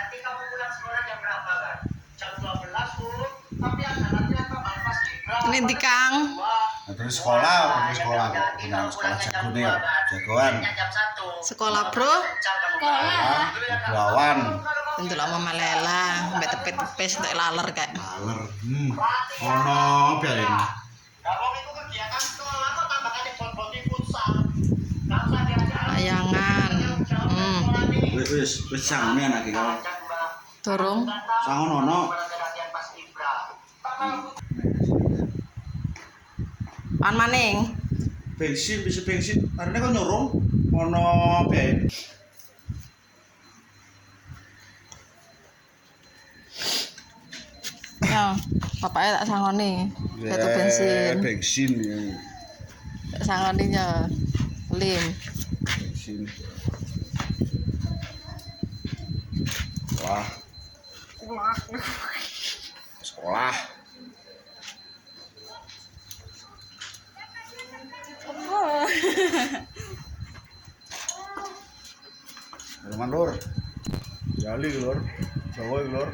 nanti kamu pulang sekolah jam berapa kan? Jam 12 Bu. Tapi nanti kapan pasti berapa? Ini di Kang. Terus sekolah, punya sekolah jago nih ya, jagoan. Jam 1. Sekolah bro. Sekolah. Buawan. Tentu lama melela, mbak tepet-tepes untuk laler kayak. Maler. Ono biarin. Kalau itu kegiatan sekolah kok tambahnya bot-boti futsal. Enggak usah diajar. Layangan. Wis sangune anak iki kalau. Dorong. Sangon ono. Pan maning. Bensin bisa bensin. Karena kok nyorong ono biarin. Ya, bapaknya tak sangoni. Itu bensin. Bensin ya. Tak sangoninya. Lim. Bensin. Sekolah. Sekolah. Teman lur. Jali lur. Jawa lur.